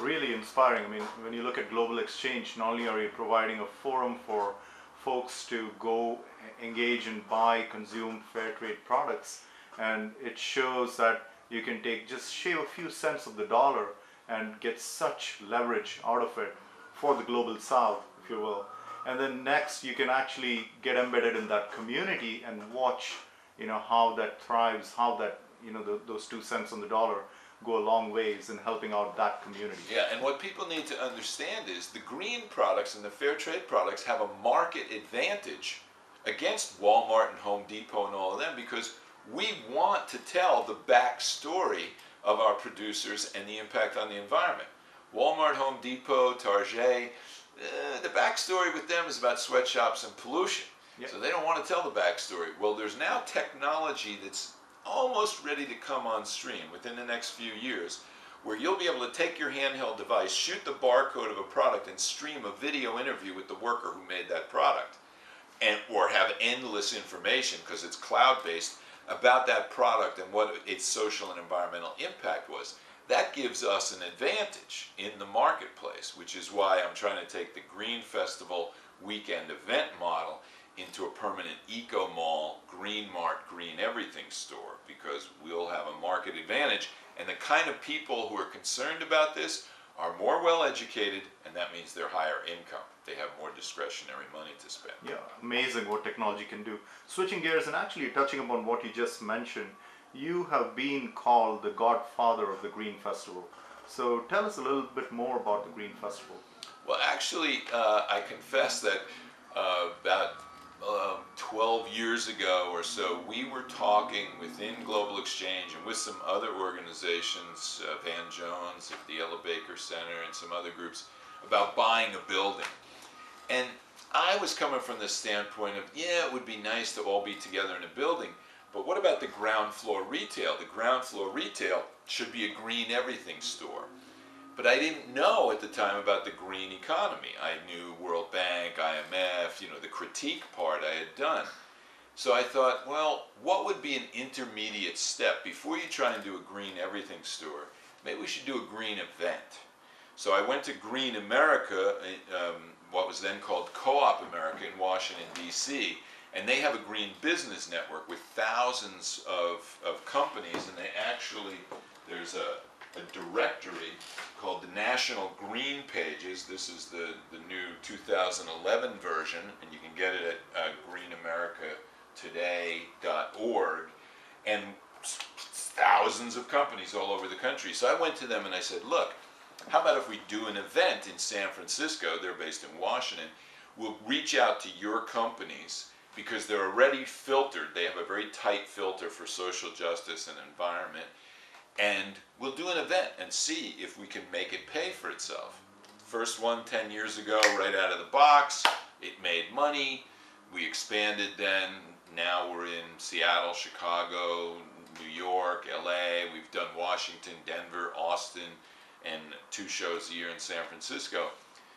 really inspiring. I mean, when you look at Global Exchange, not only are you providing a forum for folks to go engage and buy, consume fair trade products, and it shows that you can just shave a few cents of the dollar and get such leverage out of it for the global south, if you will. And then next, you can actually get embedded in that community and watch, how that thrives, how that, those 2 cents on the dollar go a long ways in helping out that community. Yeah, and what people need to understand is the green products and the fair trade products have a market advantage against Walmart and Home Depot and all of them, because we want to tell the backstory of our producers and the impact on the environment. Walmart, Home Depot, Target, the backstory with them is about sweatshops and pollution. Yep. So they don't want to tell the backstory. Well, there's now technology that's almost ready to come on stream within the next few years, where you'll be able to take your handheld device, shoot the barcode of a product, and stream a video interview with the worker who made that product, or have endless information, because it's cloud-based, about that product and what its social and environmental impact was. That gives us an advantage in the marketplace, which is why I'm trying to take the Green Festival weekend event model into a permanent eco mall, green mart, green everything store, because we'll have a market advantage. And the kind of people who are concerned about this are more well educated, and that means they're higher income. They have more discretionary money to spend. Yeah, amazing what technology can do. Switching gears and actually touching upon what you just mentioned, you have been called the godfather of the Green Festival. So tell us a little bit more about the Green Festival. Well, actually, I confess that about 12 years ago or so, we were talking within Global Exchange and with some other organizations, Van Jones at the Ella Baker Center and some other groups, about buying a building. And I was coming from the standpoint of, yeah, it would be nice to all be together in a building, but what about the ground floor retail? The ground floor retail should be a green everything store. But I didn't know at the time about the green economy. I knew World Bank, IMF, the critique part I had done. So I thought, well, what would be an intermediate step before you try and do a green everything store? Maybe we should do a green event. So I went to Green America, what was then called Co-op America in Washington, D.C., and they have a green business network with thousands of companies, and there's a directory called the National Green Pages. This is the new 2011 version, and you can get it at greenamericatoday.org, and thousands of companies all over the country. So I went to them and I said, look, how about if we do an event in San Francisco? They're based in Washington. We'll reach out to your companies because they're already filtered. They have a very tight filter for social justice and environment. And we'll do an event and see if we can make it pay for itself. First one 10 years ago, right out of the box. It made money. We expanded then. Now we're in Seattle, Chicago, New York, LA. We've done Washington, Denver, Austin, and 2 shows a year in San Francisco.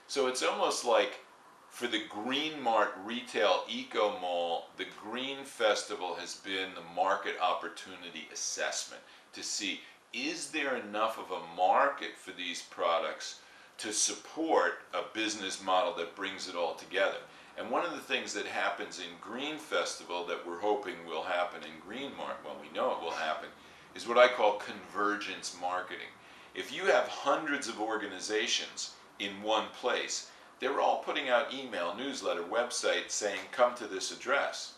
So it's almost like for the Green Mart Retail Eco Mall, the Green Festival has been the market opportunity assessment to see, is there enough of a market for these products to support a business model that brings it all together? And one of the things that happens in Green Festival that we're hoping will happen in Green Mart, well, we know it will happen, is what I call convergence marketing. If you have hundreds of organizations in one place, they're all putting out email, newsletter, website saying, come to this address.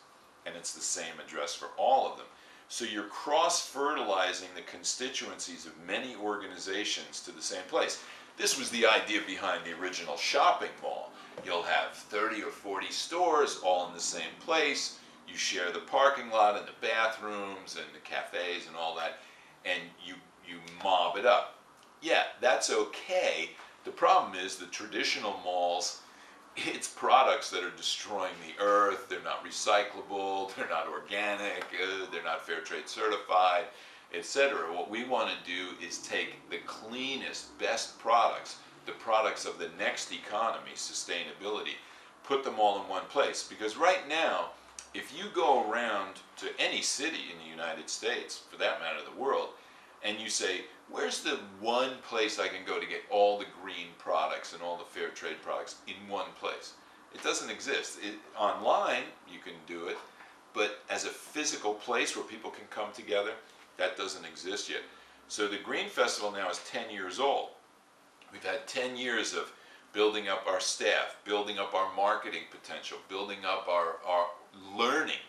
And it's the same address for all of them. So you're cross-fertilizing the constituencies of many organizations to the same place. This was the idea behind the original shopping mall. You'll have 30 or 40 stores all in the same place. You share the parking lot and the bathrooms and the cafes and all that, and you mob it up. Yeah, that's okay. The problem is the traditional malls, it's products that are destroying the earth. They're not recyclable, they're not organic, they're not fair trade certified, etc. What we want to do is take the cleanest, best products, the products of the next economy, sustainability, put them all in one place. Because right now, if you go around to any city in the United States, for that matter the world, and you say, where's the one place I can go to get all the green products and all the fair trade products in one place? It doesn't exist. Online, you can do it, but as a physical place where people can come together, that doesn't exist yet. So the Green Festival now is 10 years old. We've had 10 years of building up our staff, building up our marketing potential, building up our learning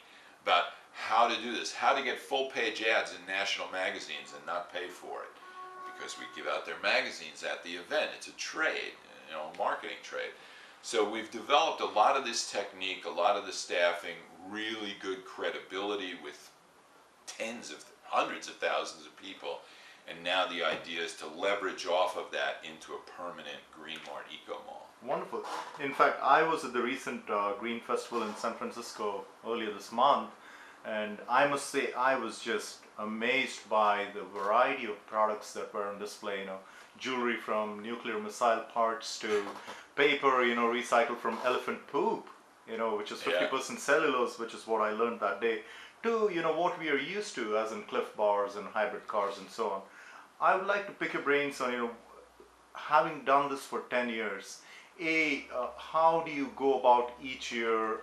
about how to do this, how to get full page ads in national magazines and not pay for it. Because we give out their magazines at the event. It's a trade, a marketing trade. So we've developed a lot of this technique, a lot of the staffing, really good credibility with hundreds of thousands of people. And now the idea is to leverage off of that into a permanent Green Mart Eco Mall. Wonderful. In fact, I was at the recent Green Festival in San Francisco earlier this month, and I must say I was just amazed by the variety of products that were on display. Jewelry from nuclear missile parts to paper, recycled from elephant poop, which is 50% cellulose, which is what I learned that day, to what we are used to, as in Cliff Bars and hybrid cars and so on. I would like to pick your brains on having done this for 10 years. How do you go about each year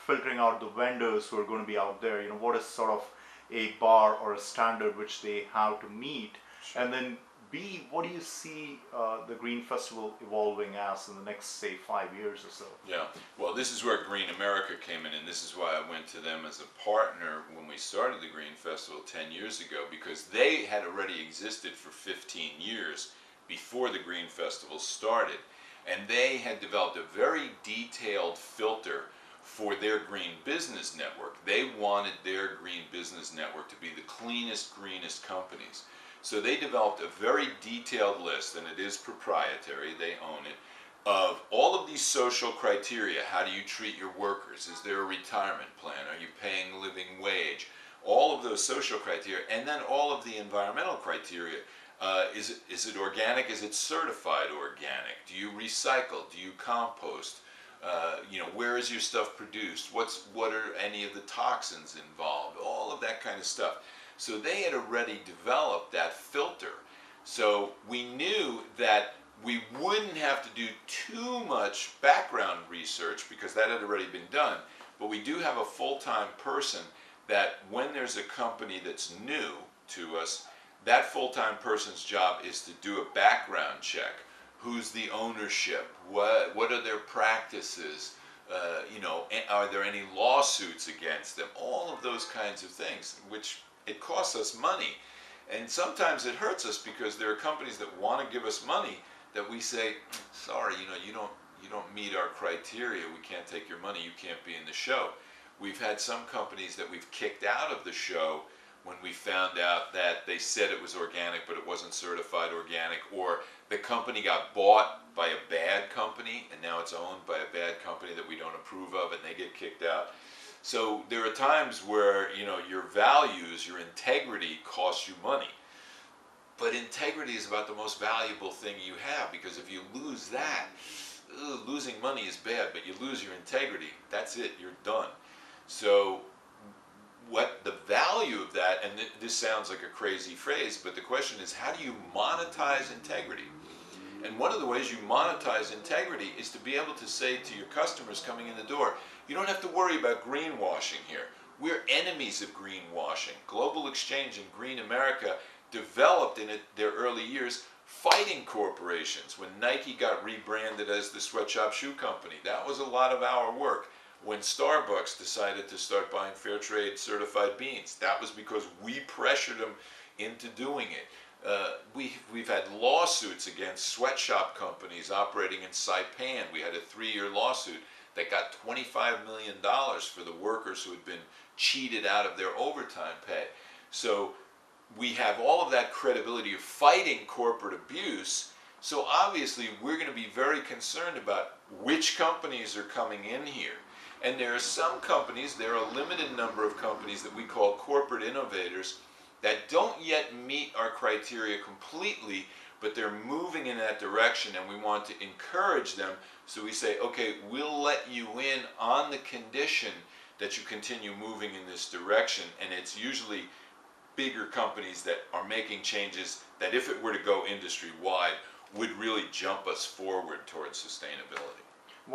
filtering out the vendors who are going to be out there? What is sort of a bar or a standard which they have to meet? Sure. And then B, what do you see the Green Festival evolving as in the next, say, 5 years or so? Yeah, well, this is where Green America came in, and this is why I went to them as a partner when we started the Green Festival 10 years ago, because they had already existed for 15 years before the Green Festival started, and they had developed a very detailed filter for their green business network. They wanted their green business network to be the cleanest, greenest companies. So they developed a very detailed list, and it is proprietary, they own it, of all of these social criteria. How do you treat your workers? Is there a retirement plan? Are you paying a living wage? All of those social criteria, and then all of the environmental criteria. Is it organic? Is it certified organic? Do you recycle? Do you compost? Where is your stuff produced? What are any of the toxins involved? All of that kind of stuff. So they had already developed that filter. So we knew that we wouldn't have to do too much background research because that had already been done. But we do have a full-time person that when there's a company that's new to us, that full-time person's job is to do a background check. Who's the ownership? What are their practices? Are there any lawsuits against them? All of those kinds of things, which it costs us money. And sometimes it hurts us because there are companies that want to give us money that we say, sorry, you don't meet our criteria. We can't take your money. You can't be in the show. We've had some companies that we've kicked out of the show when we found out that they said it was organic, but it wasn't certified organic, or the company got bought by a bad company, and now it's owned by a bad company that we don't approve of, and they get kicked out. So there are times where, your values, your integrity costs you money. But integrity is about the most valuable thing you have, because if you lose that, losing money is bad, but you lose your integrity, that's it, you're done. So what the value of that, and this sounds like a crazy phrase, but the question is, how do you monetize integrity? And one of the ways you monetize integrity is to be able to say to your customers coming in the door, you don't have to worry about greenwashing here. We're enemies of greenwashing. Global Exchange and Green America developed in their early years fighting corporations. When Nike got rebranded as the Sweatshop Shoe Company, that was a lot of our work. When Starbucks decided to start buying fair trade certified beans, that was because we pressured them into doing it. We've had lawsuits against sweatshop companies operating in Saipan. We had a 3-year lawsuit that got $25 million for the workers who had been cheated out of their overtime pay. So we have all of that credibility of fighting corporate abuse. So obviously we're going to be very concerned about which companies are coming in here. And there are some companies, there are a limited number of companies that we call corporate innovators that don't yet meet our criteria completely, but they're moving in that direction, and we want to encourage them. So we say, okay, we'll let you in on the condition that you continue moving in this direction. And it's usually bigger companies that are making changes that if it were to go industry wide would really jump us forward towards sustainability?